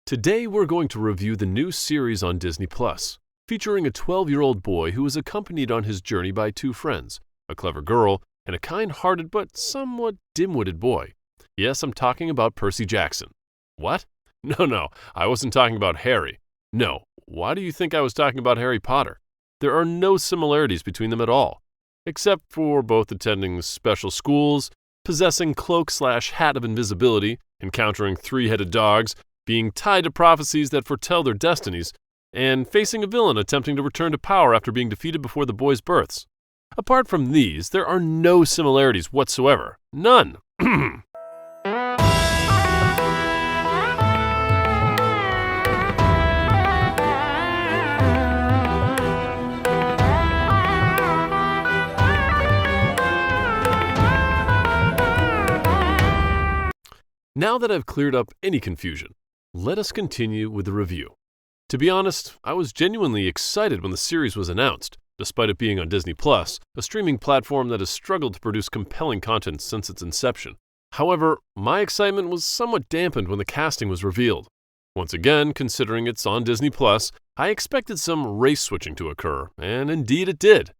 Today we're going to review the new series on Disney Plus, featuring a 12-year-old boy who is accompanied on his journey by two friends, a clever girl and a kind-hearted but somewhat dim-witted boy. Yes, I'm talking about Percy Jackson. What? No, I wasn't talking about Harry. No, why do you think I was talking about Harry Potter? There are no similarities between them at all, except for both attending special schools, possessing cloak/hat of invisibility, encountering three-headed dogs, being tied to prophecies that foretell their destinies, and facing a villain attempting to return to power after being defeated before the boys' births. Apart from these, there are no similarities whatsoever. None. Now that I've cleared up any confusion, let us continue with the review. To be honest, I was genuinely excited when the series was announced, despite it being on Disney Plus, a streaming platform that has struggled to produce compelling content since its inception. However, my excitement was somewhat dampened when the casting was revealed. Once again, considering it's on Disney Plus, I expected some race switching to occur, and indeed it did.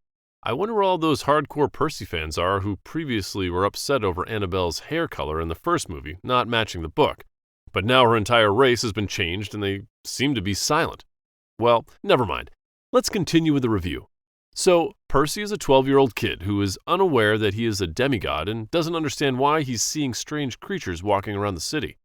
I wonder where all those hardcore Percy fans are who previously were upset over Annabelle's hair color in the first movie not matching the book. But now her entire race has been changed and they seem to be silent. Well, never mind. Let's continue with the review. So, Percy is a 12-year-old kid who is unaware that he is a demigod and doesn't understand why he's seeing strange creatures walking around the city.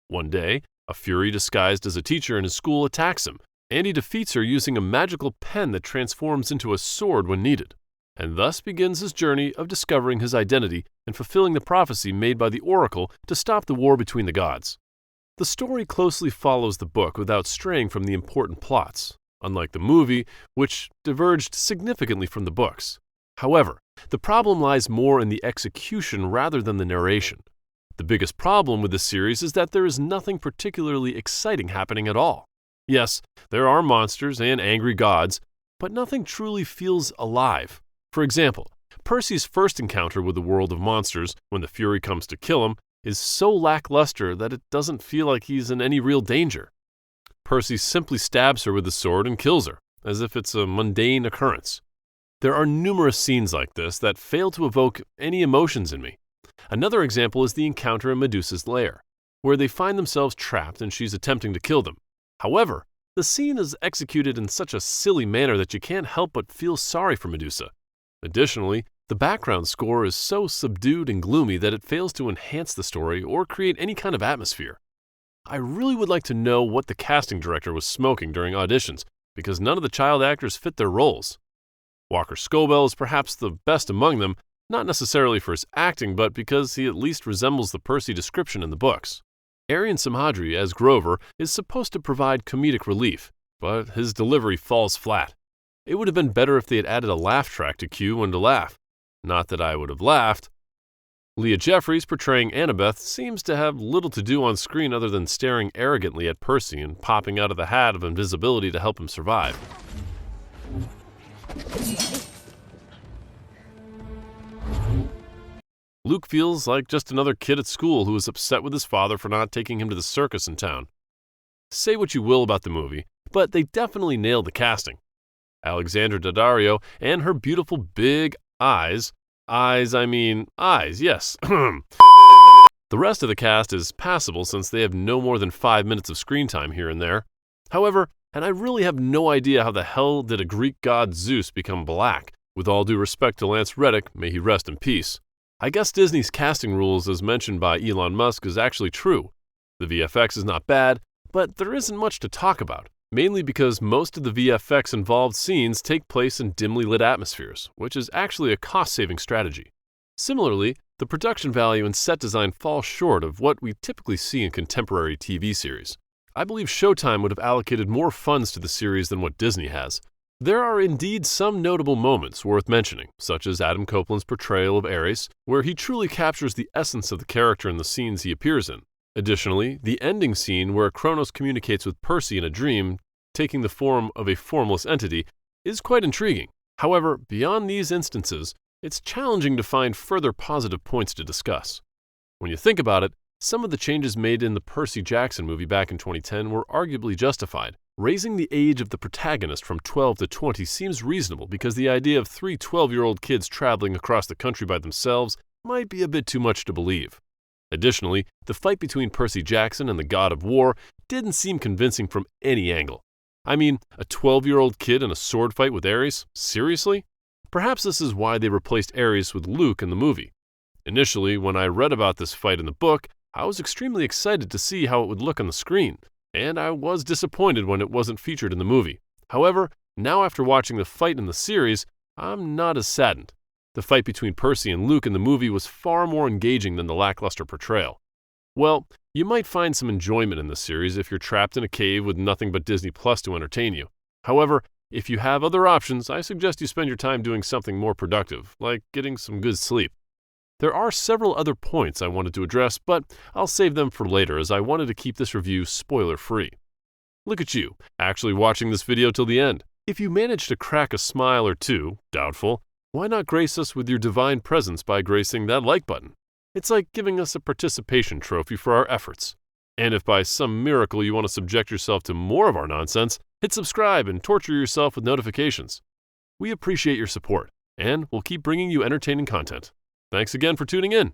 One day, a Fury disguised as a teacher in his school attacks him, and he defeats her using a magical pen that transforms into a sword when needed, and thus begins his journey of discovering his identity and fulfilling the prophecy made by the Oracle to stop the war between the gods. The story closely follows the book without straying from the important plots, unlike the movie, which diverged significantly from the books. However, the problem lies more in the execution rather than the narration. The biggest problem with the series is that there is nothing particularly exciting happening at all. Yes, there are monsters and angry gods, but nothing truly feels alive. For example, Percy's first encounter with the world of monsters, when the Fury comes to kill him, is so lackluster that it doesn't feel like he's in any real danger. Percy simply stabs her with the sword and kills her, as if it's a mundane occurrence. There are numerous scenes like this that fail to evoke any emotions in me. Another example is the encounter in Medusa's lair, where they find themselves trapped and she's attempting to kill them. However, the scene is executed in such a silly manner that you can't help but feel sorry for Medusa. Additionally, the background score is so subdued and gloomy that it fails to enhance the story or create any kind of atmosphere. I really would like to know what the casting director was smoking during auditions, because none of the child actors fit their roles. Walker Scobell is perhaps the best among them, not necessarily for his acting, but because he at least resembles the Percy description in the books. Aryan Samhadri, as Grover, is supposed to provide comedic relief, but his delivery falls flat. It would have been better if they had added a laugh track to cue when to laugh. Not that I would have laughed. Leah Jeffries, portraying Annabeth, seems to have little to do on screen other than staring arrogantly at Percy and popping out of the hat of invisibility to help him survive. Luke feels like just another kid at school who is upset with his father for not taking him to the circus in town. Say what you will about the movie, but they definitely nailed the casting. Alexandra Daddario and her beautiful big eyes, yes. The rest of the cast is passable since they have no more than 5 minutes of screen time here and there. However, and I really have no idea how the hell did a Greek god Zeus become black. With all due respect to Lance Reddick, may he rest in peace. I guess Disney's casting rules as mentioned by Elon Musk is actually true. The VFX is not bad, but there isn't much to talk about, mainly because most of the VFX involved scenes take place in dimly lit atmospheres, which is actually a cost-saving strategy. Similarly, the production value and set design fall short of what we typically see in contemporary TV series. I believe Showtime would have allocated more funds to the series than what Disney has. There are indeed some notable moments worth mentioning, such as Adam Copeland's portrayal of Ares, where he truly captures the essence of the character in the scenes he appears in. Additionally, the ending scene where Kronos communicates with Percy in a dream, taking the form of a formless entity, is quite intriguing. However, beyond these instances, it's challenging to find further positive points to discuss. When you think about it, Some of the changes made in the Percy Jackson movie back in 2010 were arguably justified. Raising the age of the protagonist from 12 to 20 seems reasonable because the idea of three 12-year-old kids traveling across the country by themselves might be a bit too much to believe. Additionally, the fight between Percy Jackson and the God of War didn't seem convincing from any angle. I mean, a 12-year-old kid in a sword fight with Ares? Seriously? Perhaps this is why they replaced Ares with Luke in the movie. Initially, when I read about this fight in the book, I was extremely excited to see how it would look on the screen, and I was disappointed when it wasn't featured in the movie. However, now after watching the fight in the series, I'm not as saddened. The fight between Percy and Luke in the movie was far more engaging than the lackluster portrayal. Well, you might find some enjoyment in this series if you're trapped in a cave with nothing but Disney Plus to entertain you. However, if you have other options, I suggest you spend your time doing something more productive, like getting some good sleep. There are several other points I wanted to address, but I'll save them for later as I wanted to keep this review spoiler-free. Look at you, actually watching this video till the end. If you managed to crack a smile or two, doubtful, why not grace us with your divine presence by gracing that like button? It's like giving us a participation trophy for our efforts. And if by some miracle you want to subject yourself to more of our nonsense, hit subscribe and torture yourself with notifications. We appreciate your support, and we'll keep bringing you entertaining content. Thanks again for tuning in.